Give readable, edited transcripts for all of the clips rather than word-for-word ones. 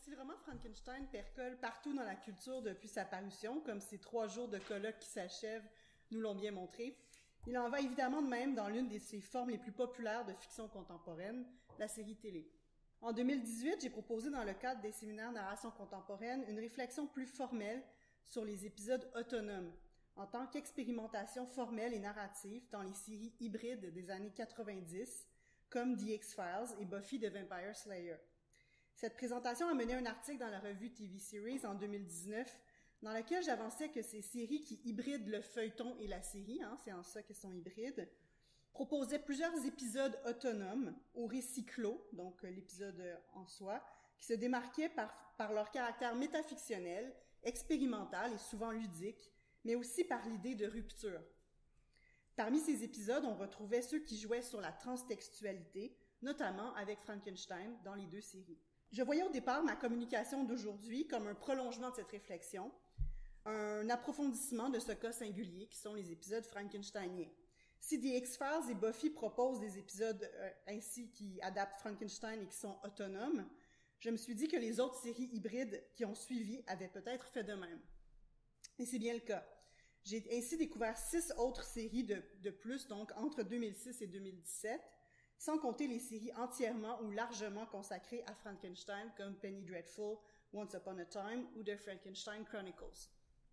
si le roman Frankenstein percole partout dans la culture depuis sa parution, comme ces 3 jours de colloque qui s'achèvent nous l'ont bien montré, il en va évidemment de même dans l'une de ses formes les plus populaires de fiction contemporaine, la série télé. En 2018, j'ai proposé dans le cadre des séminaires narration contemporaine une réflexion plus formelle sur les épisodes autonomes, en tant qu'expérimentation formelle et narrative dans les séries hybrides des années 90, comme The X-Files et Buffy the Vampire Slayer. Cette présentation a mené un article dans la revue TV Series en 2019, dans lequel j'avançais que ces séries qui hybrident le feuilleton et la série, c'est en ça qu'elles sont hybrides, proposaient plusieurs épisodes autonomes au récit clos, donc l'épisode en soi, qui se démarquaient par leur caractère métafictionnel, expérimental et souvent ludique, mais aussi par l'idée de rupture. Parmi ces épisodes, on retrouvait ceux qui jouaient sur la transtextualité, notamment avec Frankenstein dans les 2 séries. Je voyais au départ ma communication d'aujourd'hui comme un prolongement de cette réflexion, un approfondissement de ce cas singulier qui sont les épisodes frankensteiniens. Si The X-Files et Buffy proposent des épisodes ainsi qui adaptent Frankenstein et qui sont autonomes, je me suis dit que les autres séries hybrides qui ont suivi avaient peut-être fait de même. Et c'est bien le cas. J'ai ainsi découvert 6 autres séries de plus, donc entre 2006 et 2017, sans compter les séries entièrement ou largement consacrées à Frankenstein comme Penny Dreadful, Once Upon a Time ou The Frankenstein Chronicles.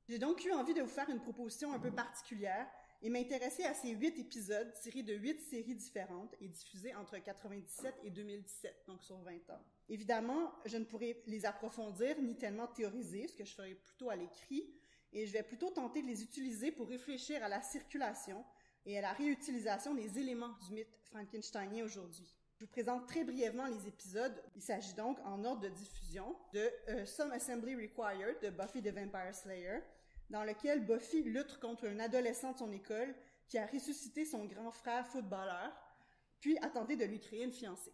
J'ai donc eu envie de vous faire une proposition un peu particulière et m'intéresser à ces 8 épisodes tirés de 8 séries différentes et diffusés entre 97 et 2017, donc sur 20 ans. Évidemment, je ne pourrai les approfondir ni tellement théoriser, ce que je ferai plutôt à l'écrit, et je vais plutôt tenter de les utiliser pour réfléchir à la circulation et à la réutilisation des éléments du mythe frankensteinien aujourd'hui. Je vous présente très brièvement les épisodes. Il s'agit donc, en ordre de diffusion, de Some Assembly Required de Buffy the Vampire Slayer, dans lequel Buffy lutte contre un adolescent de son école qui a ressuscité son grand frère footballeur, puis a tenté de lui créer une fiancée.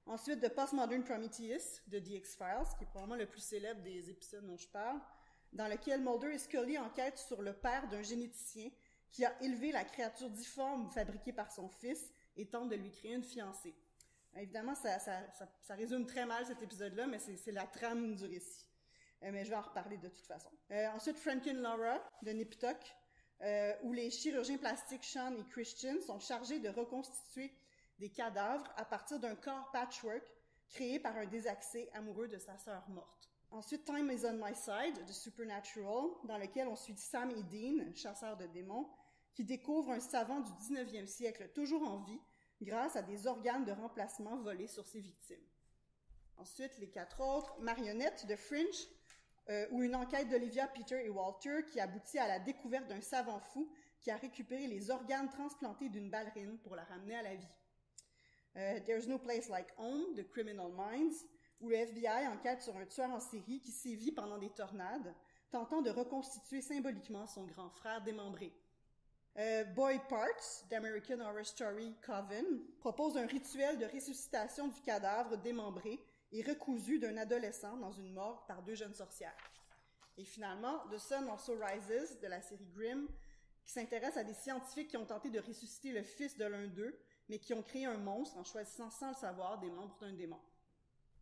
Ensuite, de Postmodern Prometheus de The X-Files, qui est probablement le plus célèbre des épisodes dont je parle, dans lequel Mulder et Scully enquêtent sur le père d'un généticien qui a élevé la créature difforme fabriquée par son fils et tente de lui créer une fiancée. Évidemment, ça résume très mal cet épisode-là, mais c'est la trame du récit. Mais je vais en reparler de toute façon. Ensuite, Frankenlaura de Niptok, où les chirurgiens plastiques Sean et Christian sont chargés de reconstituer des cadavres à partir d'un corps patchwork créé par un désaxé amoureux de sa sœur morte. Ensuite, Time is on my side de Supernatural, dans lequel on suit Sam et Dean, chasseurs de démons, qui découvrent un savant du 19e siècle toujours en vie grâce à des organes de remplacement volés sur ses victimes. Ensuite, les 4 autres, Marionnettes de Fringe, où une enquête d'Olivia, Peter et Walter qui aboutit à la découverte d'un savant fou qui a récupéré les organes transplantés d'une ballerine pour la ramener à la vie. There's No Place Like Home de Criminal Minds, où le FBI enquête sur un tueur en série qui sévit pendant des tornades, tentant de reconstituer symboliquement son grand frère démembré. Boy Parts, d'American Horror Story Coven, propose un rituel de ressuscitation du cadavre démembré et recousu d'un adolescent dans une morgue par 2 jeunes sorcières. Et finalement, The Sun Also Rises, de la série Grimm, qui s'intéresse à des scientifiques qui ont tenté de ressusciter le fils de l'un d'eux, mais qui ont créé un monstre en choisissant sans le savoir des membres d'un démon.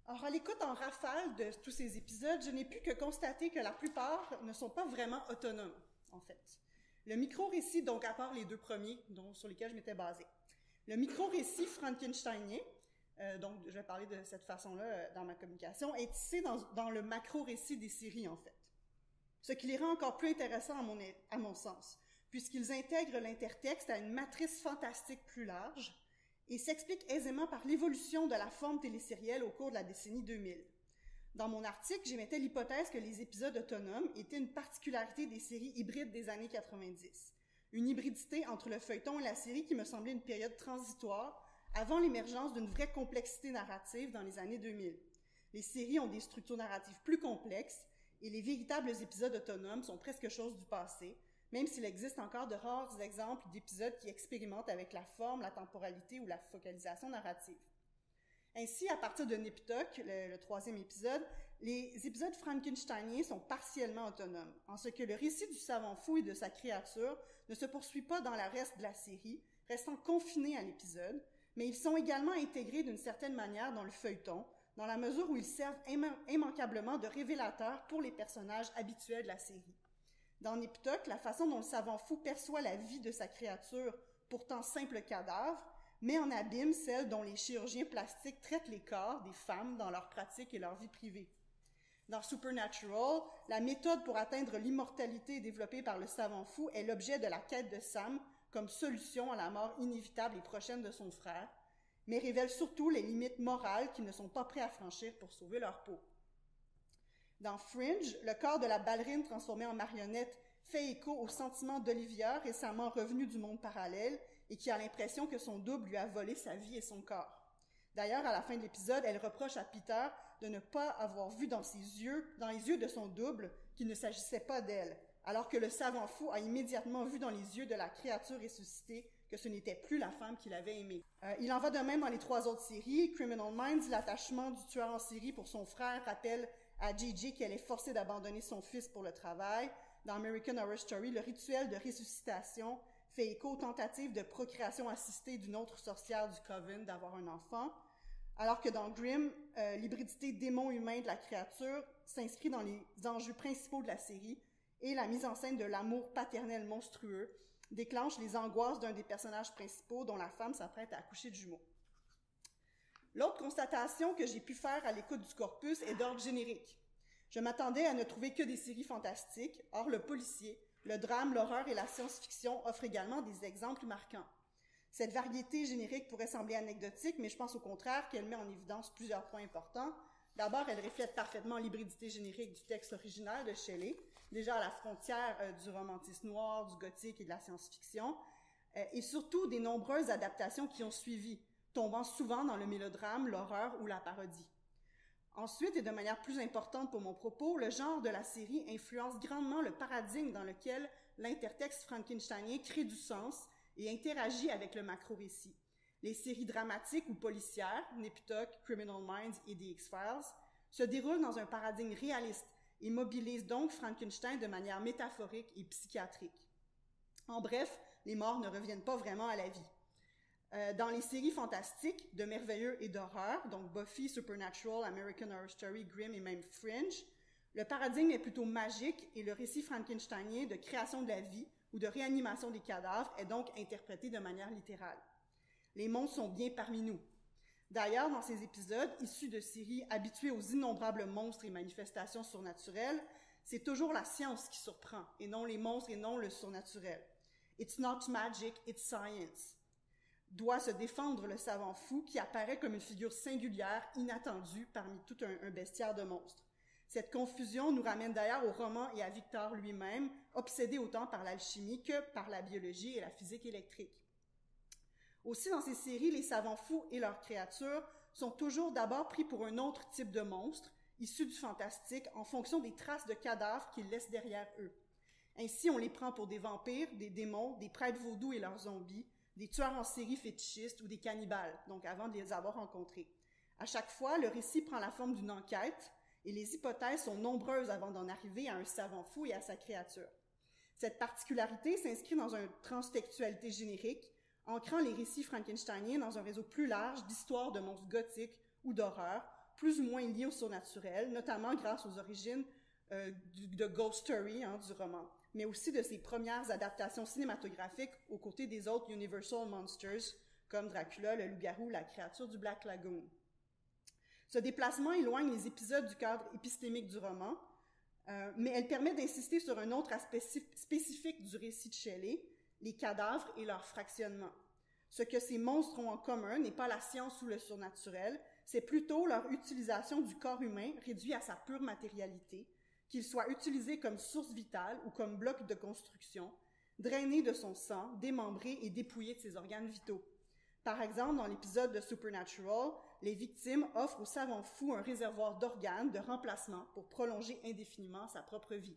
Alors, à l'écoute en rafale de tous ces épisodes, je n'ai pu que constater que la plupart ne sont pas vraiment autonomes, en fait. Le micro-récit, donc à part les 2 premiers sur lesquels je m'étais basée. Le micro-récit frankensteinien, donc je vais parler de cette façon-là dans ma communication, est tissé dans le macro-récit des séries, en fait. Ce qui les rend encore plus intéressants à mon sens, puisqu'ils intègrent l'intertexte à une matrice fantastique plus large et s'expliquent aisément par l'évolution de la forme télésérielle au cours de la décennie 2000. Dans mon article, j'émettais l'hypothèse que les épisodes autonomes étaient une particularité des séries hybrides des années 90. Une hybridité entre le feuilleton et la série qui me semblait une période transitoire avant l'émergence d'une vraie complexité narrative dans les années 2000. Les séries ont des structures narratives plus complexes et les véritables épisodes autonomes sont presque chose du passé, même s'il existe encore de rares exemples d'épisodes qui expérimentent avec la forme, la temporalité ou la focalisation narrative. Ainsi, à partir de Niptok, le 3e épisode, les épisodes frankensteiniens sont partiellement autonomes, en ce que le récit du savant fou et de sa créature ne se poursuit pas dans le reste de la série, restant confiné à l'épisode, mais ils sont également intégrés d'une certaine manière dans le feuilleton, dans la mesure où ils servent immanquablement de révélateurs pour les personnages habituels de la série. Dans Niptok, la façon dont le savant fou perçoit la vie de sa créature, pourtant simple cadavre, met en abîme celle dont les chirurgiens plastiques traitent les corps des femmes dans leur pratique et leur vie privée. Dans Supernatural, la méthode pour atteindre l'immortalité développée par le savant fou est l'objet de la quête de Sam comme solution à la mort inévitable et prochaine de son frère, mais révèle surtout les limites morales qu'ils ne sont pas prêts à franchir pour sauver leur peau. Dans Fringe, le corps de la ballerine transformée en marionnette fait écho au sentiment d'Olivia, récemment revenue du monde parallèle et qui a l'impression que son double lui a volé sa vie et son corps. D'ailleurs, à la fin de l'épisode, elle reproche à Peter de ne pas avoir vu dans les yeux de son double, qu'il ne s'agissait pas d'elle, alors que le savant fou a immédiatement vu dans les yeux de la créature ressuscitée que ce n'était plus la femme qu'il avait aimée. Il en va de même dans les 3 autres séries. Criminal Minds, l'attachement du tueur en série pour son frère rappelle à JJ qu'elle est forcée d'abandonner son fils pour le travail. Dans American Horror Story, le rituel de ressuscitation fait écho aux tentatives de procréation assistée d'une autre sorcière du Coven d'avoir un enfant. Alors que dans Grimm, l'hybridité démon-humain de la créature s'inscrit dans les enjeux principaux de la série et la mise en scène de l'amour paternel monstrueux déclenche les angoisses d'un des personnages principaux dont la femme s'apprête à accoucher de jumeaux. L'autre constatation que j'ai pu faire à l'écoute du corpus est d'ordre générique. Je m'attendais à ne trouver que des séries fantastiques, or le policier, le drame, l'horreur et la science-fiction offrent également des exemples marquants. Cette variété générique pourrait sembler anecdotique, mais je pense au contraire qu'elle met en évidence plusieurs points importants. D'abord, elle reflète parfaitement l'hybridité générique du texte original de Shelley, déjà à la frontière du romantisme noir, du gothique et de la science-fiction, et surtout des nombreuses adaptations qui ont suivi, tombant souvent dans le mélodrame, l'horreur ou la parodie. Ensuite, et de manière plus importante pour mon propos, le genre de la série influence grandement le paradigme dans lequel l'intertexte frankensteinien crée du sens et interagit avec le macro-récit. Les séries dramatiques ou policières, Niptok, Criminal Minds et The X-Files, se déroulent dans un paradigme réaliste et mobilisent donc Frankenstein de manière métaphorique et psychiatrique. En bref, les morts ne reviennent pas vraiment à la vie. Dans les séries fantastiques, de merveilleux et d'horreur, donc Buffy, Supernatural, American Horror Story, Grimm et même Fringe, le paradigme est plutôt magique et le récit frankensteinien de création de la vie ou de réanimation des cadavres est donc interprété de manière littérale. Les monstres sont bien parmi nous. D'ailleurs, dans ces épisodes, issus de séries habituées aux innombrables monstres et manifestations surnaturelles, c'est toujours la science qui surprend, et non les monstres et non le surnaturel. It's not magic, it's science. Doit se défendre le savant fou qui apparaît comme une figure singulière, inattendue parmi tout un bestiaire de monstres. Cette confusion nous ramène d'ailleurs au roman et à Victor lui-même, obsédé autant par l'alchimie que par la biologie et la physique électrique. Aussi, dans ces séries, les savants fous et leurs créatures sont toujours d'abord pris pour un autre type de monstre, issu du fantastique, en fonction des traces de cadavres qu'ils laissent derrière eux. Ainsi, on les prend pour des vampires, des démons, des prêtres vaudous et leurs zombies, des tueurs en série fétichistes ou des cannibales, donc avant de les avoir rencontrés. À chaque fois, le récit prend la forme d'une enquête, et les hypothèses sont nombreuses avant d'en arriver à un savant fou et à sa créature. Cette particularité s'inscrit dans une transtextualité générique, ancrant les récits frankensteiniens dans un réseau plus large d'histoires de monstres gothiques ou d'horreur, plus ou moins liés au surnaturel, notamment grâce aux origines de Ghost Story, du roman, mais aussi de ses premières adaptations cinématographiques aux côtés des autres Universal Monsters, comme Dracula, le loup-garou, la créature du Black Lagoon. Ce déplacement éloigne les épisodes du cadre épistémique du roman, mais elle permet d'insister sur un autre aspect spécifique du récit de Shelley, les cadavres et leur fractionnement. Ce que ces monstres ont en commun n'est pas la science ou le surnaturel, c'est plutôt leur utilisation du corps humain réduit à sa pure matérialité, qu'il soit utilisé comme source vitale ou comme bloc de construction, drainé de son sang, démembré et dépouillé de ses organes vitaux. Par exemple, dans l'épisode de Supernatural, les victimes offrent au savant fou un réservoir d'organes de remplacement pour prolonger indéfiniment sa propre vie.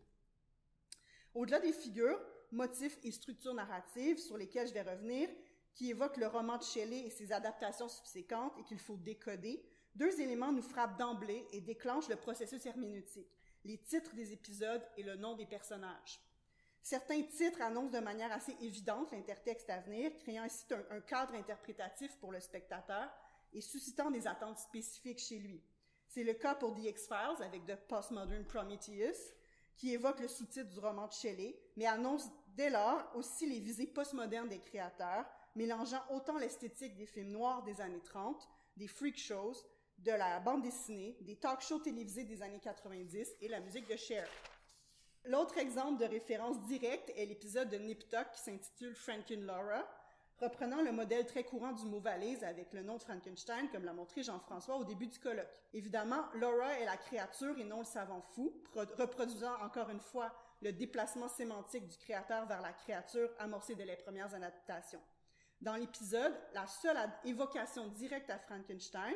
Au-delà des figures, motifs et structures narratives sur lesquelles je vais revenir, qui évoquent le roman de Shelley et ses adaptations subséquentes et qu'il faut décoder, 2 éléments nous frappent d'emblée et déclenchent le processus herméneutique, les titres des épisodes et le nom des personnages. Certains titres annoncent de manière assez évidente l'intertexte à venir, créant ainsi un cadre interprétatif pour le spectateur et suscitant des attentes spécifiques chez lui. C'est le cas pour The X-Files avec The Postmodern Prometheus, qui évoque le sous-titre du roman de Shelley, mais annonce dès lors aussi les visées postmodernes des créateurs, mélangeant autant l'esthétique des films noirs des années 30, des freak shows, de la bande dessinée, des talk-shows télévisés des années 90 et la musique de Cher. L'autre exemple de référence directe est l'épisode de Nip Tuck qui s'intitule Frankenlaura, reprenant le modèle très courant du mot valise avec le nom de Frankenstein, comme l'a montré Jean-François au début du colloque. Évidemment, Laura est la créature et non le savant fou, reproduisant encore une fois le déplacement sémantique du créateur vers la créature amorcé dès les premières adaptations. Dans l'épisode, la seule évocation directe à Frankenstein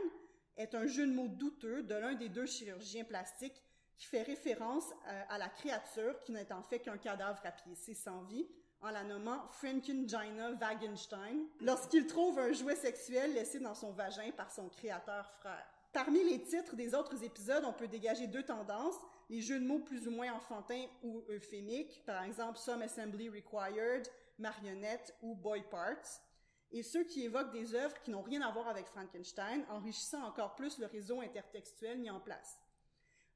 est un jeu de mots douteux de l'un des deux chirurgiens plastiques qui fait référence à la créature qui n'est en fait qu'un cadavre rapiécé sans vie, en la nommant Frankengina Wagenstein, lorsqu'il trouve un jouet sexuel laissé dans son vagin par son créateur frère. Parmi les titres des autres épisodes, on peut dégager deux tendances, les jeux de mots plus ou moins enfantins ou euphémiques, par exemple Some Assembly Required, Marionnette ou Boy Parts, et ceux qui évoquent des œuvres qui n'ont rien à voir avec Frankenstein, enrichissant encore plus le réseau intertextuel mis en place.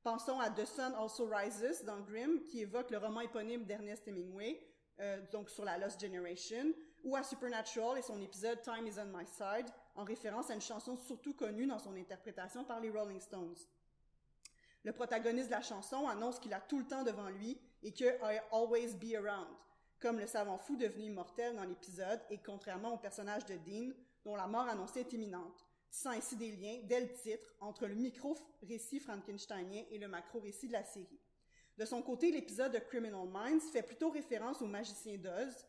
Pensons à The Sun Also Rises dans Grimm, qui évoque le roman éponyme d'Ernest Hemingway, donc sur la Lost Generation, ou à Supernatural et son épisode Time is on My Side, en référence à une chanson surtout connue dans son interprétation par les Rolling Stones. Le protagoniste de la chanson annonce qu'il a tout le temps devant lui et que « I'll always be around », comme le savant fou devenu immortel dans l'épisode et contrairement au personnage de Dean, dont la mort annoncée est imminente, tissant ainsi des liens, dès le titre, entre le micro-récit frankensteinien et le macro-récit de la série. De son côté, l'épisode de Criminal Minds fait plutôt référence au magicien d'Oz,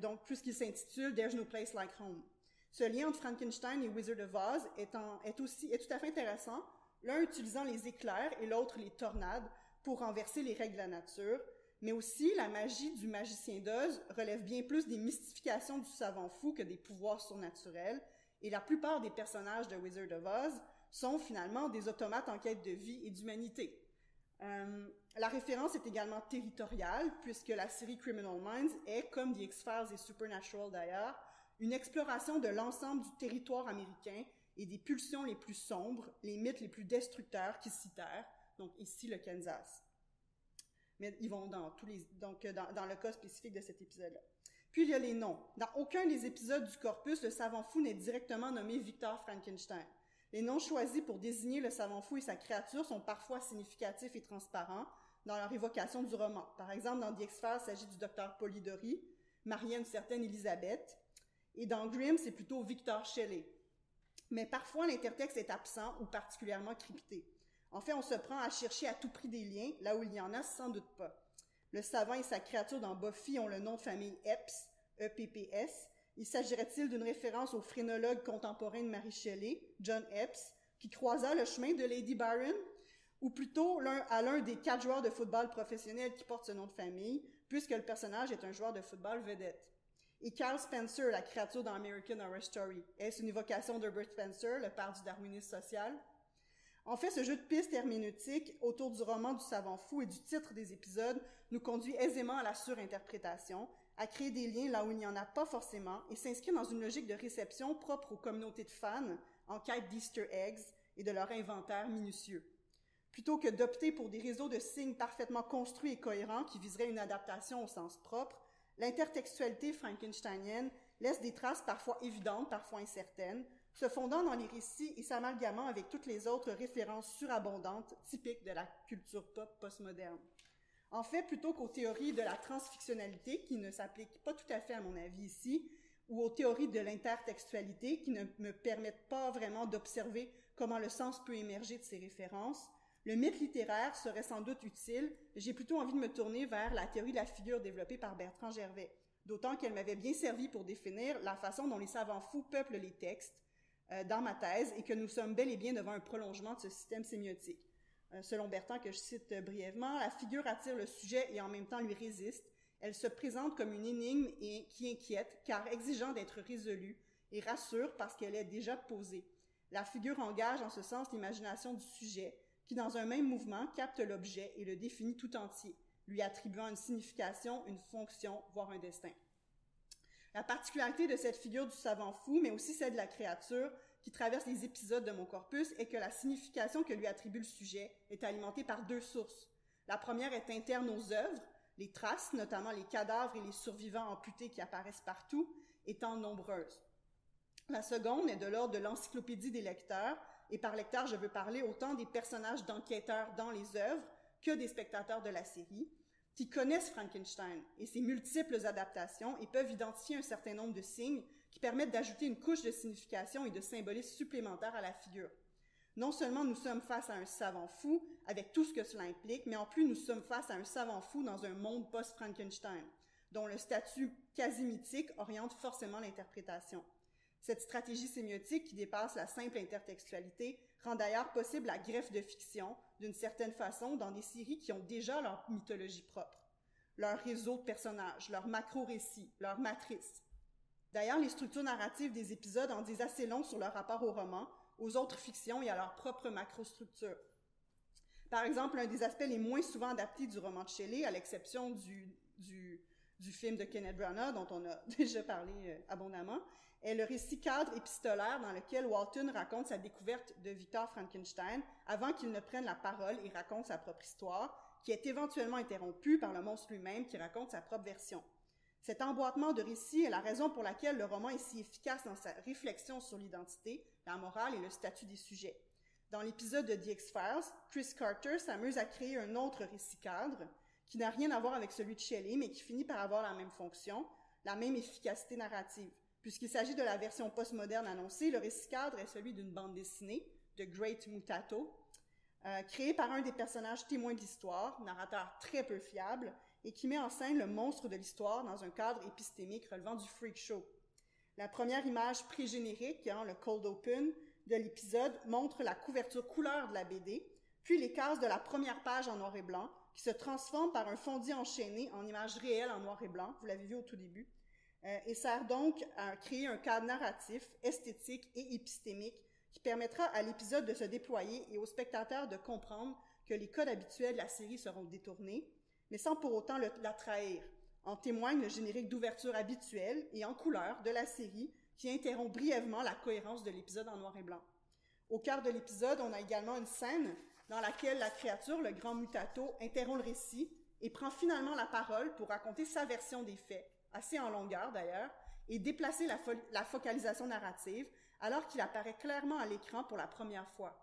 donc puisqu'il s'intitule There's No Place Like Home. Ce lien entre Frankenstein et Wizard of Oz est tout à fait intéressant, l'un utilisant les éclairs et l'autre les tornades pour renverser les règles de la nature, mais aussi la magie du magicien d'Oz relève bien plus des mystifications du savant fou que des pouvoirs surnaturels, et la plupart des personnages de Wizard of Oz sont finalement des automates en quête de vie et d'humanité. La référence est également territoriale, puisque la série Criminal Minds est, comme The X-Files et Supernatural d'ailleurs, une exploration de l'ensemble du territoire américain et des pulsions les plus sombres, les mythes les plus destructeurs qui s'y terrent, donc ici le Kansas. Mais ils vont dans le cas spécifique de cet épisode-là. Puis il y a les noms. Dans aucun des épisodes du corpus, le savant fou n'est directement nommé Victor Frankenstein. Les noms choisis pour désigner le savant fou et sa créature sont parfois significatifs et transparents dans leur évocation du roman. Par exemple, dans The X-Files, il s'agit du docteur Polidori, marié à une certaine Elisabeth, et dans Grimm, c'est plutôt Victor Shelley. Mais parfois, l'intertexte est absent ou particulièrement crypté. En fait, on se prend à chercher à tout prix des liens, là où il y en a sans doute pas. Le savant et sa créature dans Buffy ont le nom de famille Epps, E-P-P-S. Il s'agirait-il d'une référence au phrénologue contemporain de Mary Shelley, John Epps, qui croisa le chemin de Lady Byron, ou plutôt à l'un des 4 joueurs de football professionnels qui portent ce nom de famille, puisque le personnage est un joueur de football vedette. Et Carl Spencer, la créature dans American Horror Story, est-ce une évocation d'Herbert Spencer, le père du darwinisme social? En fait, ce jeu de pistes herméneutiques autour du roman du savant fou et du titre des épisodes nous conduit aisément à la surinterprétation, à créer des liens là où il n'y en a pas forcément et s'inscrit dans une logique de réception propre aux communautés de fans en quête d'Easter eggs et de leur inventaire minutieux. Plutôt que d'opter pour des réseaux de signes parfaitement construits et cohérents qui viseraient une adaptation au sens propre, l'intertextualité frankensteinienne laisse des traces parfois évidentes, parfois incertaines, se fondant dans les récits et s'amalgamant avec toutes les autres références surabondantes typiques de la culture pop postmoderne. En fait, plutôt qu'aux théories de la transfictionnalité, qui ne s'appliquent pas tout à fait à mon avis ici, ou aux théories de l'intertextualité, qui ne me permettent pas vraiment d'observer comment le sens peut émerger de ces références, le mythe littéraire serait sans doute utile. J'ai plutôt envie de me tourner vers la théorie de la figure développée par Bertrand Gervais, d'autant qu'elle m'avait bien servi pour définir la façon dont les savants fous peuplent les textes dans ma thèse et que nous sommes bel et bien devant un prolongement de ce système sémiotique. Selon Bertrand, que je cite brièvement, la figure attire le sujet et en même temps lui résiste. Elle se présente comme une énigme et qui inquiète, car exigeant d'être résolue, et rassure parce qu'elle est déjà posée. La figure engage en ce sens l'imagination du sujet, qui dans un même mouvement capte l'objet et le définit tout entier, lui attribuant une signification, une fonction, voire un destin. La particularité de cette figure du savant fou, mais aussi celle de la créature, qui traverse les épisodes de mon corpus est que la signification que lui attribue le sujet est alimentée par deux sources. La première est interne aux œuvres, les traces, notamment les cadavres et les survivants amputés qui apparaissent partout, étant nombreuses. La seconde est de l'ordre de l'encyclopédie des lecteurs, et par lecteur, je veux parler autant des personnages d'enquêteurs dans les œuvres que des spectateurs de la série, qui connaissent Frankenstein et ses multiples adaptations et peuvent identifier un certain nombre de signes qui permettent d'ajouter une couche de signification et de symbolisme supplémentaire à la figure. Non seulement nous sommes face à un savant fou, avec tout ce que cela implique, mais en plus nous sommes face à un savant fou dans un monde post-Frankenstein, dont le statut quasi mythique oriente forcément l'interprétation. Cette stratégie sémiotique qui dépasse la simple intertextualité rend d'ailleurs possible la greffe de fiction, d'une certaine façon, dans des séries qui ont déjà leur mythologie propre, leur réseau de personnages, leur macro-récits, leur matrice. D'ailleurs, les structures narratives des épisodes en disent assez long sur leur rapport au roman, aux autres fictions et à leur propre macrostructure. Par exemple, un des aspects les moins souvent adaptés du roman de Shelley, à l'exception du film de Kenneth Branagh, dont on a déjà parlé abondamment, est le récit cadre épistolaire dans lequel Walton raconte sa découverte de Victor Frankenstein avant qu'il ne prenne la parole et raconte sa propre histoire, qui est éventuellement interrompue par le monstre lui-même qui raconte sa propre version. Cet emboîtement de récits est la raison pour laquelle le roman est si efficace dans sa réflexion sur l'identité, la morale et le statut des sujets. Dans l'épisode de The X-Files, Chris Carter s'amuse à créer un autre récit cadre qui n'a rien à voir avec celui de Shelley, mais qui finit par avoir la même fonction, la même efficacité narrative. Puisqu'il s'agit de la version postmoderne annoncée, le récit cadre est celui d'une bande dessinée, The Great Mutato, créée par un des personnages témoins de l'histoire, narrateur très peu fiable, et qui met en scène le monstre de l'histoire dans un cadre épistémique relevant du freak show. La première image pré-générique, le cold open, de l'épisode montre la couverture couleur de la BD, puis les cases de la première page en noir et blanc, qui se transforment par un fondu enchaîné en images réelles en noir et blanc, vous l'avez vu au tout début, et sert donc à créer un cadre narratif, esthétique et épistémique qui permettra à l'épisode de se déployer et aux spectateurs de comprendre que les codes habituels de la série seront détournés, mais sans pour autant la trahir. En témoigne le générique d'ouverture habituel et en couleur de la série qui interrompt brièvement la cohérence de l'épisode en noir et blanc. Au cœur de l'épisode, on a également une scène dans laquelle la créature, le grand Mutato, interrompt le récit et prend finalement la parole pour raconter sa version des faits, assez en longueur d'ailleurs, et déplacer la focalisation narrative alors qu'il apparaît clairement à l'écran pour la première fois.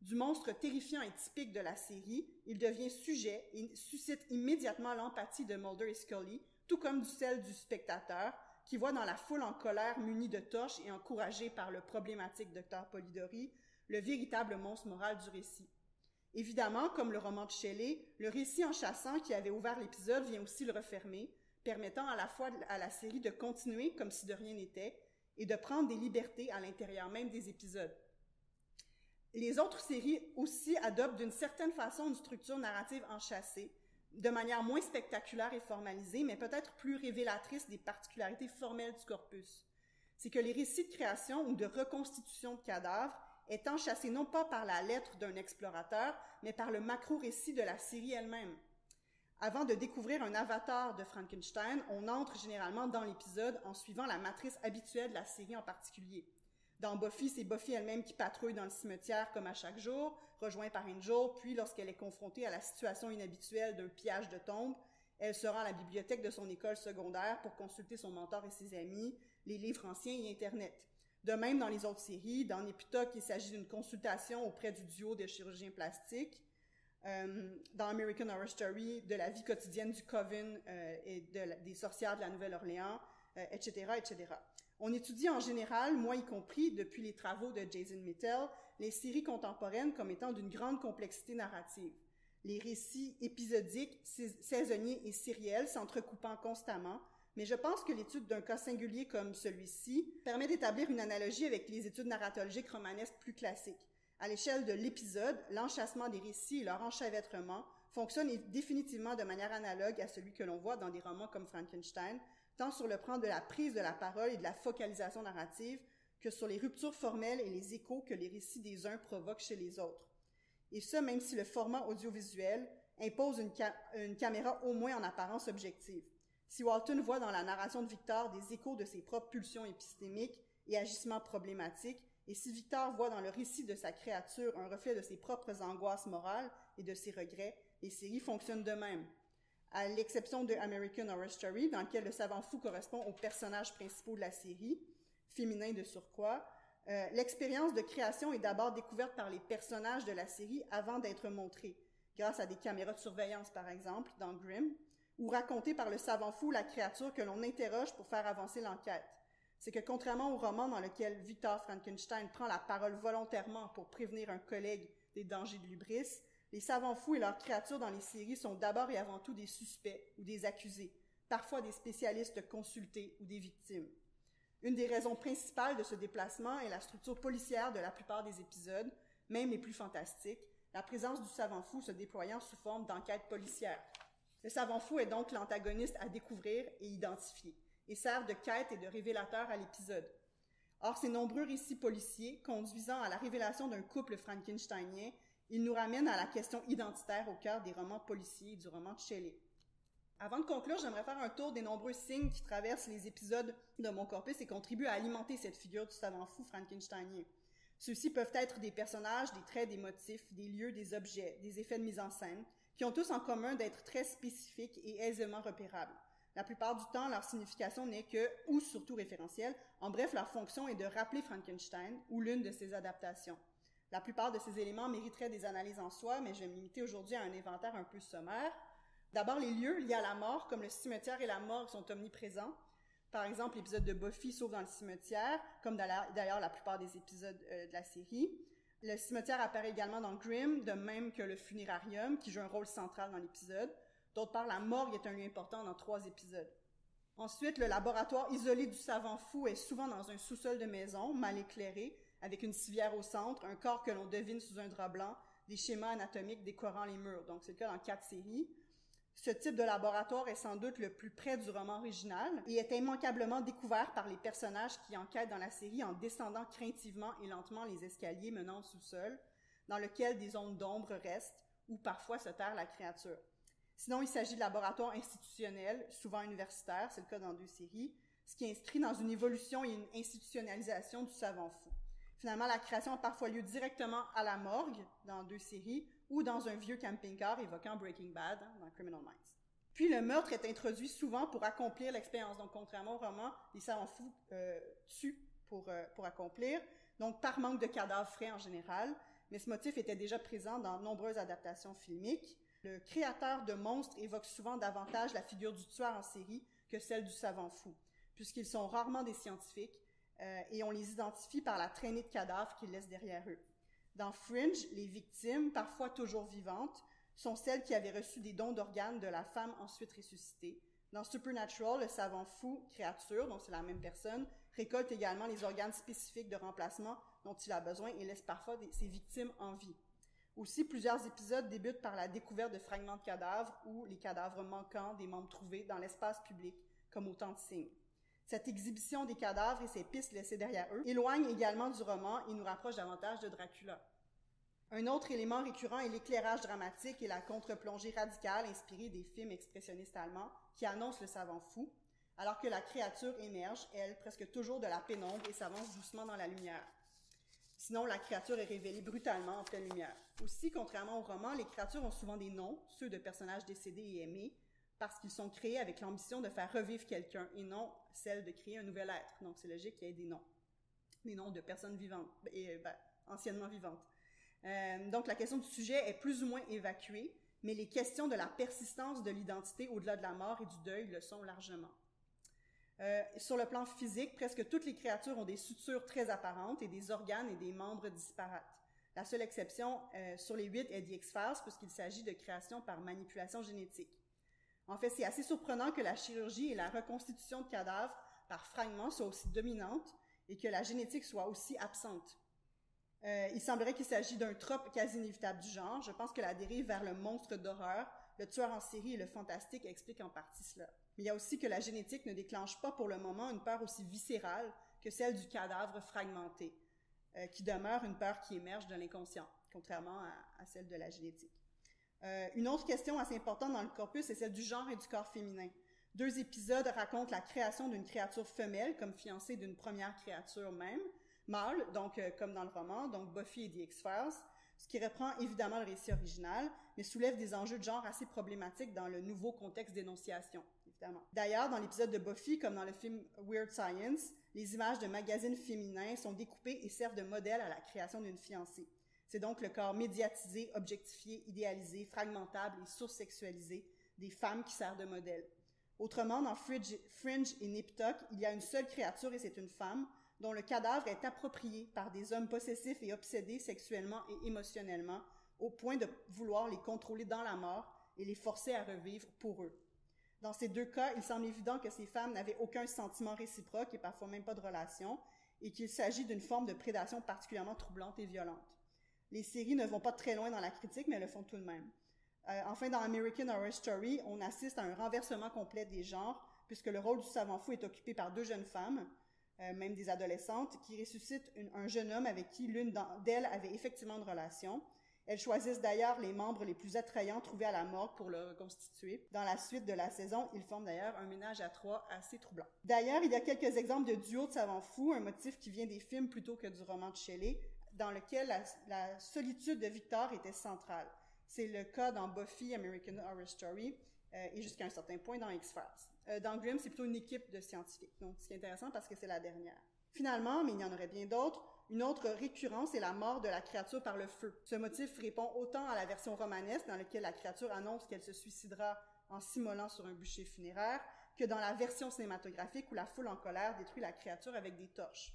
Du monstre terrifiant et typique de la série, il devient sujet et suscite immédiatement l'empathie de Mulder et Scully, tout comme celle du spectateur, qui voit dans la foule en colère munie de torches et encouragée par le problématique Dr. Polidori, le véritable monstre moral du récit. Évidemment, comme le roman de Shelley, le récit en chassant qui avait ouvert l'épisode vient aussi le refermer, permettant à la fois à la série de continuer comme si de rien n'était et de prendre des libertés à l'intérieur même des épisodes. Les autres séries aussi adoptent d'une certaine façon une structure narrative enchâssée, de manière moins spectaculaire et formalisée, mais peut-être plus révélatrice des particularités formelles du corpus. C'est que les récits de création ou de reconstitution de cadavres est enchâssé non pas par la lettre d'un explorateur, mais par le macro-récit de la série elle-même. Avant de découvrir un avatar de Frankenstein, on entre généralement dans l'épisode en suivant la matrice habituelle de la série en particulier. Dans Buffy, c'est Buffy elle-même qui patrouille dans le cimetière comme à chaque jour, rejoint par Angel, puis lorsqu'elle est confrontée à la situation inhabituelle d'un pillage de tombe, elle se rend à la bibliothèque de son école secondaire pour consulter son mentor et ses amis, les livres anciens et Internet. De même dans les autres séries, dans Neptutok, il s'agit d'une consultation auprès du duo de chirurgiens plastiques. Dans American Horror Story, de la vie quotidienne du Coven et des sorcières de la Nouvelle-Orléans, etc., etc. On étudie en général, moi y compris, depuis les travaux de Jason Mittel, les séries contemporaines comme étant d'une grande complexité narrative. Les récits épisodiques, saisonniers et sériels s'entrecoupant constamment, mais je pense que l'étude d'un cas singulier comme celui-ci permet d'établir une analogie avec les études narratologiques romanesques plus classiques. À l'échelle de l'épisode, l'enchâssement des récits et leur enchevêtrement fonctionnent définitivement de manière analogue à celui que l'on voit dans des romans comme Frankenstein, tant sur le plan de la prise de la parole et de la focalisation narrative que sur les ruptures formelles et les échos que les récits des uns provoquent chez les autres. Et ce, même si le format audiovisuel impose une caméra au moins en apparence objective. Si Walton voit dans la narration de Victor des échos de ses propres pulsions épistémiques et agissements problématiques, Et si Victor voit dans le récit de sa créature un reflet de ses propres angoisses morales et de ses regrets, les séries fonctionnent de même. À l'exception de American Horror Story, dans lequel le savant fou correspond aux personnages principaux de la série, féminin de surcroît, l'expérience de création est d'abord découverte par les personnages de la série avant d'être montrée, grâce à des caméras de surveillance par exemple, dans Grimm, ou racontée par le savant fou, la créature que l'on interroge pour faire avancer l'enquête. C'est que contrairement au roman dans lequel Victor Frankenstein prend la parole volontairement pour prévenir un collègue des dangers de l'hubris, les savants fous et leurs créatures dans les séries sont d'abord et avant tout des suspects ou des accusés, parfois des spécialistes consultés ou des victimes. Une des raisons principales de ce déplacement est la structure policière de la plupart des épisodes, même les plus fantastiques, la présence du savant fou se déployant sous forme d'enquête policière. Le savant fou est donc l'antagoniste à découvrir et identifier, et sert de quête et de révélateur à l'épisode. Or, ces nombreux récits policiers, conduisant à la révélation d'un couple frankensteinien, ils nous ramènent à la question identitaire au cœur des romans policiers et du roman de Shelley. Avant de conclure, j'aimerais faire un tour des nombreux signes qui traversent les épisodes de mon corpus et contribuent à alimenter cette figure du savant fou frankensteinien. Ceux-ci peuvent être des personnages, des traits, des motifs, des lieux, des objets, des effets de mise en scène, qui ont tous en commun d'être très spécifiques et aisément repérables. La plupart du temps, leur signification n'est que, ou surtout référentielle, en bref, leur fonction est de rappeler Frankenstein ou l'une de ses adaptations. La plupart de ces éléments mériteraient des analyses en soi, mais je vais me limiter aujourd'hui à un inventaire un peu sommaire. D'abord, les lieux liés à la mort, comme le cimetière et la morgue, sont omniprésents. Par exemple, l'épisode de Buffy sauve dans le cimetière, comme d'ailleurs la plupart des épisodes de la série. Le cimetière apparaît également dans Grimm, de même que le funérarium, qui joue un rôle central dans l'épisode. D'autre part, la morgue est un lieu important dans 3 épisodes. Ensuite, le laboratoire isolé du savant fou est souvent dans un sous-sol de maison, mal éclairé, avec une civière au centre, un corps que l'on devine sous un drap blanc, des schémas anatomiques décorant les murs. Donc, c'est le cas dans 4 séries. Ce type de laboratoire est sans doute le plus près du roman original et est immanquablement découvert par les personnages qui enquêtent dans la série en descendant craintivement et lentement les escaliers menant au sous-sol, dans lequel des ondes d'ombre restent ou parfois se terre la créature. Sinon, il s'agit de laboratoires institutionnels, souvent universitaires, c'est le cas dans 2 séries, ce qui inscrit dans une évolution et une institutionnalisation du savant fou. Finalement, la création a parfois lieu directement à la morgue, dans 2 séries, ou dans un vieux camping-car évoquant Breaking Bad, dans Criminal Minds. Puis le meurtre est introduit souvent pour accomplir l'expérience. Donc, contrairement au roman, les savants fous tuent pour accomplir, donc par manque de cadavres frais en général, mais ce motif était déjà présent dans nombreuses adaptations filmiques. Le créateur de monstres évoque souvent davantage la figure du tueur en série que celle du savant fou, puisqu'ils sont rarement des scientifiques et on les identifie par la traînée de cadavres qu'ils laissent derrière eux. Dans Fringe, les victimes, parfois toujours vivantes, sont celles qui avaient reçu des dons d'organes de la femme ensuite ressuscitée. Dans Supernatural, le savant fou, créature, donc c'est la même personne, récolte également les organes spécifiques de remplacement dont il a besoin et laisse parfois ses victimes en vie. Aussi, plusieurs épisodes débutent par la découverte de fragments de cadavres ou les cadavres manquants des membres trouvés dans l'espace public, comme autant de signes. Cette exhibition des cadavres et ces pistes laissées derrière eux éloignent également du roman et nous rapprochent davantage de Dracula. Un autre élément récurrent est l'éclairage dramatique et la contre-plongée radicale inspirée des films expressionnistes allemands qui annoncent le savant fou, alors que la créature émerge, elle, presque toujours de la pénombre et s'avance doucement dans la lumière. Sinon, la créature est révélée brutalement en pleine lumière. Aussi, contrairement au roman, les créatures ont souvent des noms, ceux de personnages décédés et aimés, parce qu'ils sont créés avec l'ambition de faire revivre quelqu'un et non celle de créer un nouvel être. Donc, c'est logique qu'il y ait des noms de personnes vivantes, anciennement vivantes. Donc, la question du sujet est plus ou moins évacuée, mais les questions de la persistance de l'identité au-delà de la mort et du deuil le sont largement. Sur le plan physique, presque toutes les créatures ont des sutures très apparentes et des organes et des membres disparates. La seule exception sur les 8 est The X-Files, puisqu'il s'agit de création par manipulation génétique. En fait, c'est assez surprenant que la chirurgie et la reconstitution de cadavres par fragments soient aussi dominantes et que la génétique soit aussi absente. Il semblerait qu'il s'agit d'un trope quasi inévitable du genre. Je pense que la dérive vers le monstre d'horreur, le tueur en série et le fantastique explique en partie cela. Mais il y a aussi que la génétique ne déclenche pas pour le moment une peur aussi viscérale que celle du cadavre fragmenté, qui demeure une peur qui émerge de l'inconscient, contrairement à celle de la génétique. Une autre question assez importante dans le corpus est celle du genre et du corps féminin. 2 épisodes racontent la création d'une créature femelle comme fiancée d'une première créature même, mâles, donc comme dans le roman, donc Buffy et The X-Files, ce qui reprend évidemment le récit original, mais soulève des enjeux de genre assez problématiques dans le nouveau contexte d'énonciation, évidemment. D'ailleurs, dans l'épisode de Buffy, comme dans le film Weird Science, les images de magazines féminins sont découpées et servent de modèle à la création d'une fiancée. C'est donc le corps médiatisé, objectifié, idéalisé, fragmentable et sursexualisé des femmes qui servent de modèle. Autrement, dans Fringe et Nip Tuck, il y a une seule créature et c'est une femme, dont le cadavre est approprié par des hommes possessifs et obsédés sexuellement et émotionnellement, au point de vouloir les contrôler dans la mort et les forcer à revivre pour eux. Dans ces deux cas, il semble évident que ces femmes n'avaient aucun sentiment réciproque et parfois même pas de relation, et qu'il s'agit d'une forme de prédation particulièrement troublante et violente. Les séries ne vont pas très loin dans la critique, mais elles le font tout de même. Enfin, dans American Horror Story, on assiste à un renversement complet des genres, puisque le rôle du savant fou est occupé par deux jeunes femmes, même des adolescentes, qui ressuscitent un jeune homme avec qui l'une d'elles avait effectivement une relation. Elles choisissent d'ailleurs les membres les plus attrayants trouvés à la morgue pour le reconstituer. Dans la suite de la saison, ils forment d'ailleurs un ménage à trois assez troublant. D'ailleurs, il y a quelques exemples de duos de savants fous, un motif qui vient des films plutôt que du roman de Shelley, dans lequel la solitude de Victor était centrale. C'est le cas dans Buffy, American Horror Story, et jusqu'à un certain point dans X-Files. Dans Grimm, c'est plutôt une équipe de scientifiques, donc ce qui est intéressant parce que c'est la dernière. Finalement, mais il y en aurait bien d'autres, une autre récurrence est la mort de la créature par le feu. Ce motif répond autant à la version romanesque, dans laquelle la créature annonce qu'elle se suicidera en s'immolant sur un bûcher funéraire, que dans la version cinématographique où la foule en colère détruit la créature avec des torches.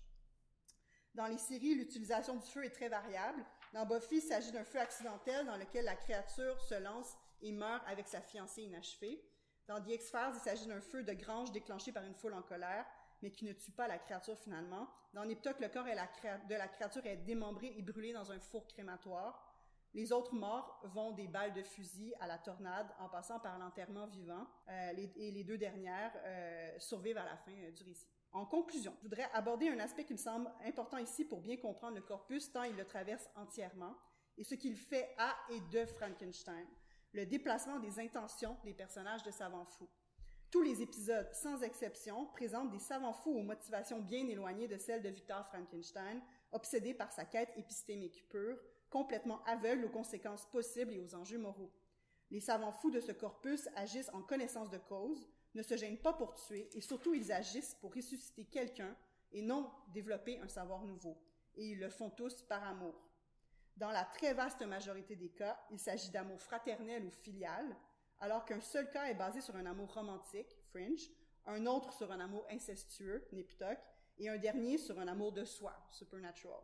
Dans les séries, l'utilisation du feu est très variable. Dans Buffy, il s'agit d'un feu accidentel dans lequel la créature se lance et meurt avec sa fiancée inachevée. Dans The X-Files, il s'agit d'un feu de grange déclenché par une foule en colère, mais qui ne tue pas la créature finalement. Dans Nip Tuck, le corps de la créature est démembré et brûlé dans un four crématoire. Les autres morts vont des balles de fusil à la tornade en passant par l'enterrement vivant. Et les deux dernières survivent à la fin du récit. En conclusion, je voudrais aborder un aspect qui me semble important ici pour bien comprendre le corpus, tant il le traverse entièrement, et ce qu'il fait à et de Frankenstein, le déplacement des intentions des personnages de savants fous. Tous les épisodes, sans exception, présentent des savants fous aux motivations bien éloignées de celles de Victor Frankenstein, obsédé par sa quête épistémique pure, complètement aveugle aux conséquences possibles et aux enjeux moraux. Les savants fous de ce corpus agissent en connaissance de cause, ne se gênent pas pour tuer, et surtout ils agissent pour ressusciter quelqu'un et non développer un savoir nouveau. Et ils le font tous par amour. Dans la très vaste majorité des cas, il s'agit d'amour fraternel ou filial, alors qu'un seul cas est basé sur un amour romantique, Fringe, un autre sur un amour incestueux, Nip Tuck, et un dernier sur un amour de soi, Supernatural.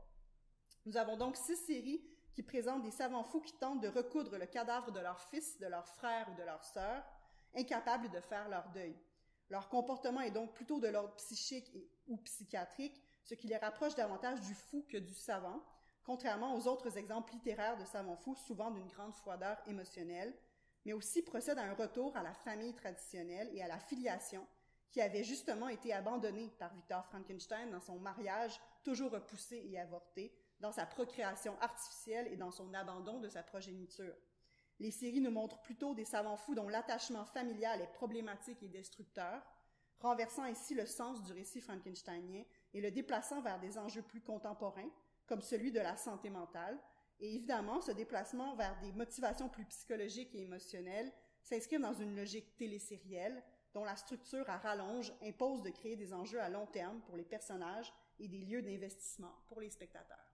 Nous avons donc 6 séries qui présentent des savants fous qui tentent de recoudre le cadavre de leur fils, de leur frère ou de leur sœur, incapables de faire leur deuil. Leur comportement est donc plutôt de l'ordre psychique ou psychiatrique, ce qui les rapproche davantage du fou que du savant, contrairement aux autres exemples littéraires de savants fous, souvent d'une grande froideur émotionnelle, mais aussi procède à un retour à la famille traditionnelle et à la filiation qui avait justement été abandonnée par Victor Frankenstein dans son mariage toujours repoussé et avorté, dans sa procréation artificielle et dans son abandon de sa progéniture. Les séries nous montrent plutôt des savants fous dont l'attachement familial est problématique et destructeur, renversant ainsi le sens du récit frankensteinien et le déplaçant vers des enjeux plus contemporains, comme celui de la santé mentale. Et évidemment, ce déplacement vers des motivations plus psychologiques et émotionnelles s'inscrit dans une logique télésérielle dont la structure à rallonge impose de créer des enjeux à long terme pour les personnages et des lieux d'investissement pour les spectateurs.